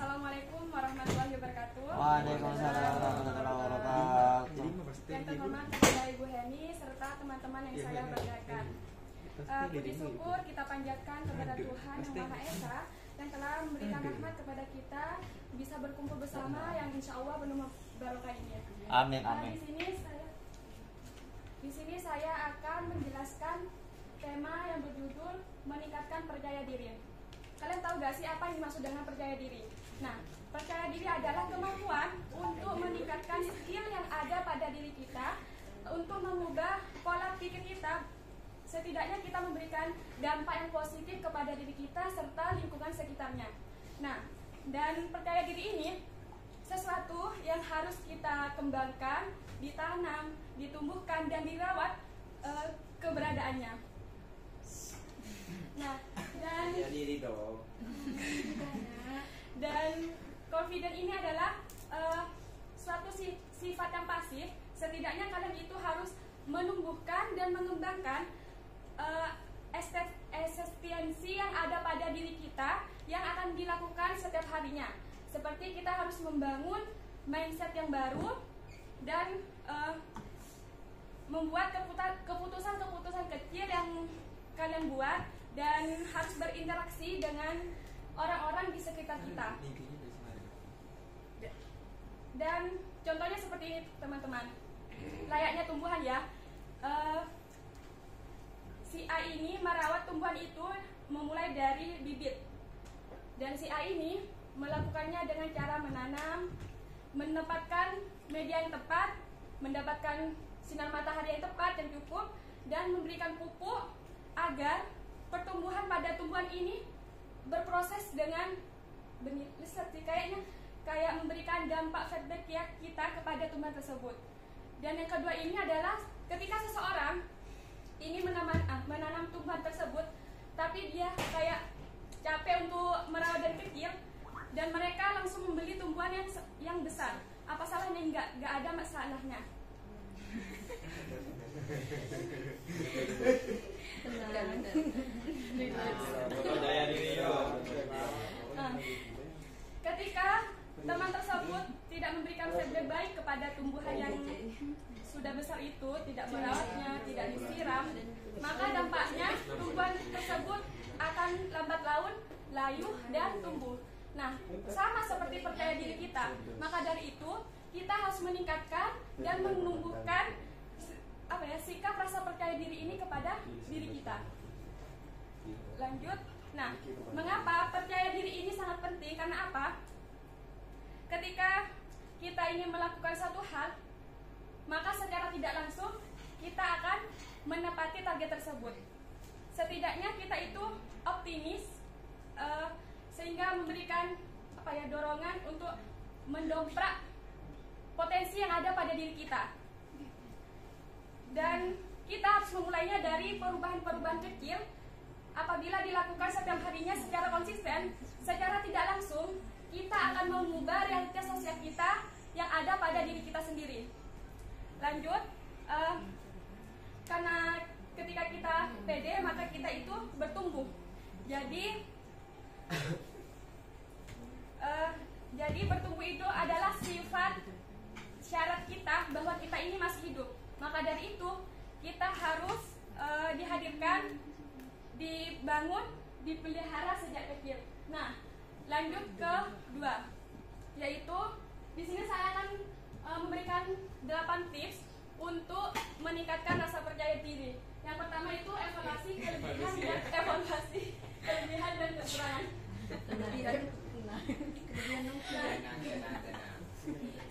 Assalamualaikum warahmatullahi wabarakatuh. Waalaikumsalam warahmatullahi wabarakatuh. Yang terhormat kepada Ibu Heni serta teman-teman yang saya banggakan. Puji syukur kita panjatkan kepada Tuhan Yang Maha Esa yang telah memberikan rahmat kepada kita bisa berkumpul bersama yang insya Allah penuh barokah ini. Amin amin. Di sini saya akan menjelaskan tema yang berjudul meningkatkan percaya diri. Kalian tahu gak sih apa yang dimaksud dengan percaya diri? Nah, percaya diri adalah kemampuan untuk meningkatkan skill yang ada pada diri kita untuk mengubah pola pikir kita. Setidaknya kita memberikan dampak yang positif kepada diri kita serta lingkungan sekitarnya. Nah, dan percaya diri ini sesuatu yang harus kita kembangkan, ditanam, ditumbuhkan, dan dirawat keberadaannya. Nah, dan confident ini adalah suatu sifat yang pasif. Setidaknya kalian itu harus menumbuhkan dan mengembangkan eksistensi yang ada pada diri kita yang akan dilakukan setiap harinya. Seperti kita harus membangun mindset yang baru dan membuat keputusan-keputusan kecil yang kalian buat dan harus berinteraksi dengan orang-orang di sekitar kita. Dan contohnya seperti ini teman-teman, layaknya tumbuhan ya. Si A ini merawat tumbuhan itu memulai dari bibit. Dan si A ini melakukannya dengan cara menanam, menempatkan media yang tepat, mendapatkan sinar matahari yang tepat dan cukup, dan memberikan pupuk agar pertumbuhan pada tumbuhan ini berproses dengan benih. Kayaknya kayak memberikan dampak feedback ya kita kepada tumbuhan tersebut. Dan yang kedua ini adalah ketika seseorang ini menanam tumbuhan tersebut, tapi dia kayak capek untuk merawat dari kecil, dan mereka langsung membeli tumbuhan yang besar. Apa salahnya? Nggak ada masalahnya. Ketika teman tersebut tidak memberikan feedback baik kepada tumbuhan yang sudah besar itu, tidak merawatnya, tidak disiram, maka dampaknya tumbuhan tersebut akan lambat laun layu dan tumbuh. Nah, sama seperti percaya diri kita. Maka dari itu kita harus meningkatkan dan menumbuhkan sikap rasa percaya diri ini kepada diri kita. Lanjut. Nah, mengapa percaya diri ini sangat penting? Karena apa? Ketika kita ingin melakukan satu hal, maka secara tidak langsung kita akan menepati target tersebut. Setidaknya kita itu optimis, sehingga memberikan dorongan untuk mendongkrak potensi yang ada pada diri kita. Dan kita harus memulainya dari perubahan-perubahan kecil. Apabila dilakukan setiap harinya secara konsisten, secara tidak langsung kita akan mengubah realitas sosial kita yang ada pada diri kita sendiri. Lanjut, karena ketika kita pede, maka kita itu bertumbuh. Jadi bertumbuh itu adalah sifat syarat kita bahwa kita ini masih hidup. Maka dari itu kita harus dihadirkan, dibangun, dipelihara sejak kecil. Nah, lanjut ke 2, yaitu di sini saya akan memberikan 8 tips untuk meningkatkan rasa percaya diri. Yang pertama itu evaluasi kelebihan dan kekurangan.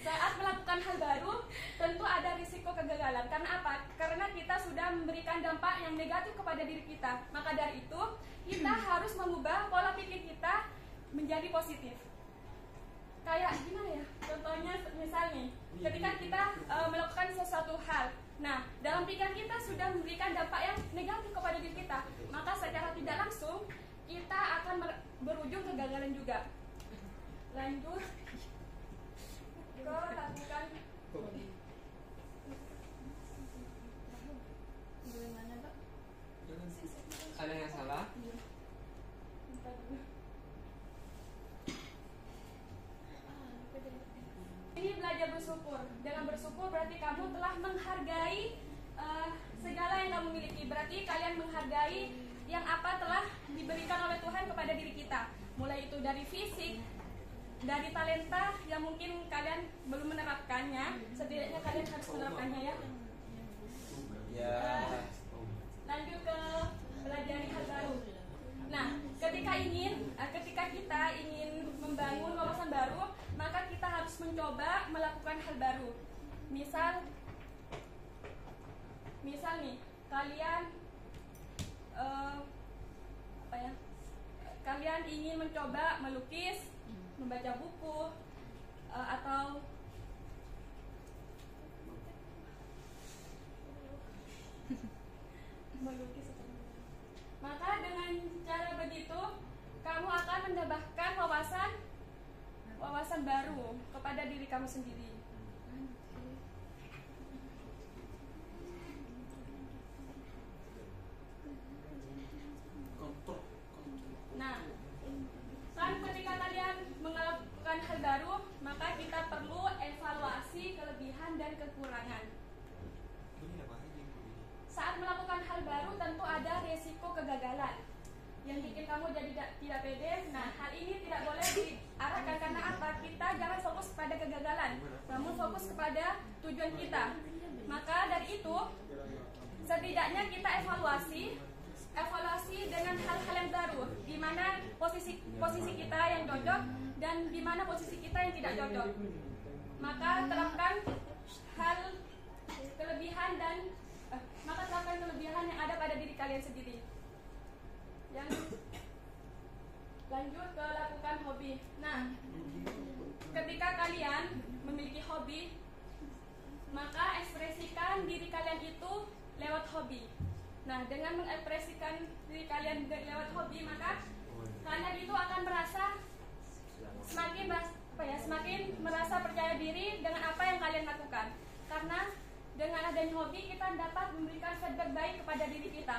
Saat melakukan hal baru, tentu ada risiko kegagalan. Karena apa? Karena kita sudah memberikan dampak yang negatif kepada diri kita. Maka dari itu, kita harus mengubah pola pikir kita menjadi positif. Kayak gimana ya? Contohnya misalnya, ketika kita melakukan sesuatu hal, nah dalam pikiran kita sudah memberikan dampak yang negatif kepada diri kita, maka secara tidak langsung kita akan berujung kegagalan juga. Lanjut ke lakukan ada yang salah? berarti kalian menghargai yang apa telah diberikan oleh Tuhan kepada diri kita. Mulai itu dari fisik, dari talenta yang mungkin kalian belum menerapkannya, setidaknya kalian harus menerapkannya ya. Lanjut ke pelajari hal baru. Nah, ketika kita ingin membangun wawasan baru, maka kita harus mencoba melakukan hal baru. Misal nih, kalian kalian ingin mencoba melukis, membaca buku, atau melukis. Maka dengan cara begitu kamu akan menambahkan wawasan baru kepada diri kamu sendiri. Nah, kan ketika kalian melakukan hal baru, maka kita perlu evaluasi kelebihan dan kekurangan. Saat melakukan hal baru tentu ada resiko kegagalan yang bikin kamu jadi tidak pede. Nah, hal ini tidak boleh diarahkan karena apa? Kita jangan fokus pada kegagalan, namun fokus kepada tujuan kita. Maka dari itu, setidaknya kita evaluasi dengan hal-hal yang baru, di mana posisi kita yang cocok dan di mana posisi kita yang tidak cocok. Maka terapkan kelebihan yang ada pada diri kalian sendiri. Yang lanjut ke lakukan hobi. Nah, ketika kalian memiliki hobi, maka ekspresikan diri kalian itu lewat hobi. Nah, dengan mengekspresikan diri kalian lewat hobi, maka kalian itu akan merasa semakin merasa percaya diri dengan apa yang kalian lakukan. Karena dengan adanya hobi kita dapat memberikan feedback baik kepada diri kita.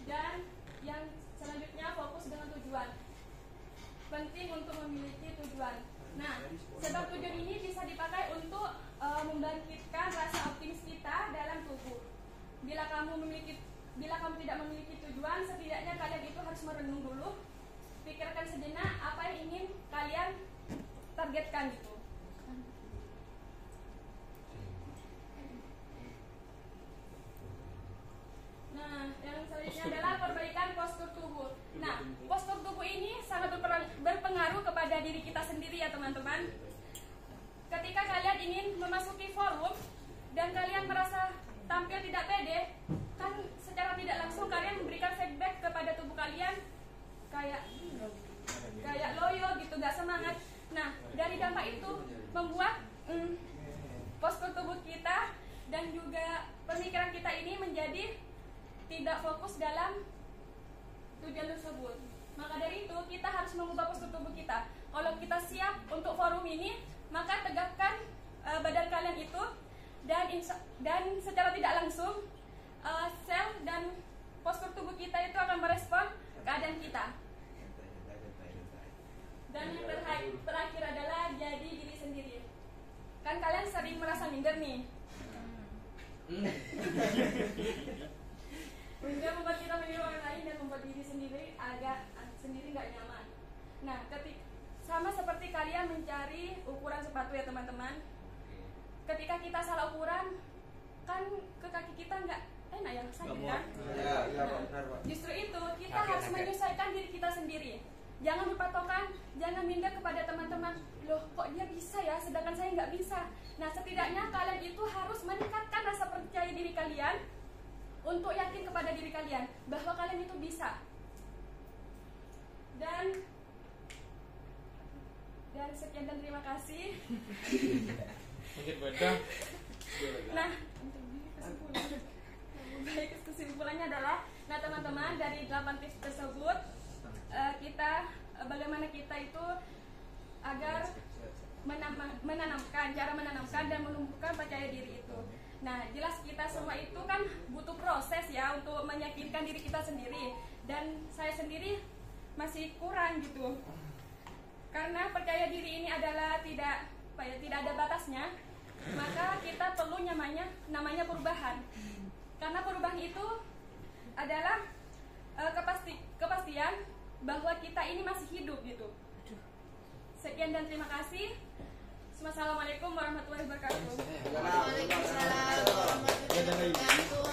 Dan yang selanjutnya fokus dengan tujuan. Penting untuk memiliki tujuan. Nah, sebab tujuan ini bisa dipakai untuk membangkitkan rasa optimis kita dalam tubuh. Bila kamu tidak memiliki tujuan, setidaknya kalian itu harus merenung dulu, pikirkan sejenak apa yang ingin kalian targetkan gitu. Nah, yang selanjutnya adalah perbaikan postur tubuh. Nah, postur tubuh ini sangat berpengaruh kepada diri kita sendiri ya teman-teman. Ketika kalian ingin memasuki forum dan kalian merasa tampil tidak pede, kan secara tidak langsung kalian memberikan feedback kepada tubuh kalian kayak loyo gitu, gak semangat. Nah, dari dampak itu membuat postur tubuh kita dan juga pemikiran kita ini menjadi tidak fokus dalam tujuan tersebut. Maka dari itu kita harus mengubah postur tubuh kita. Kalau kita siap untuk forum ini, maka tegakkan badan kalian itu dan secara tidak langsung sel dan postur tubuh kita itu akan merespon keadaan kita. Dan yang terakhir adalah jadi diri sendiri. Kan kalian sering merasa minder nih. Minder membuat kita meniru orang lain dan membuat diri sendiri nggak nyaman. Nah, sama seperti kalian mencari ukuran sepatu ya teman-teman. Ketika kita salah ukuran, kan ke kaki kita nggak enak ya, sakit kan? Justru itu kita harus menyesuaikan diri kita sendiri. Jangan berpatokan, jangan minder kepada teman-teman. Loh, kok dia bisa ya, sedangkan saya nggak bisa. Nah, setidaknya kalian itu harus meningkatkan rasa percaya diri kalian untuk yakin kepada diri kalian bahwa kalian itu bisa. Dan sekian dan terima kasih. Nah, kesimpulannya adalah, nah teman-teman, dari 8 tips tersebut bagaimana kita itu agar menanamkan dan menumbuhkan percaya diri itu. Nah, jelas kita semua itu kan butuh proses ya untuk meyakinkan diri kita sendiri, dan saya sendiri masih kurang gitu. Karena percaya diri ini adalah tidak ada batasnya, maka kita perlu namanya perubahan. Karena perubahan itu adalah kepastian bahwa kita ini masih hidup gitu. Sekian dan terima kasih. Wassalamualaikum warahmatullahi wabarakatuh. Waalaikumsalam warahmatullahi wabarakatuh.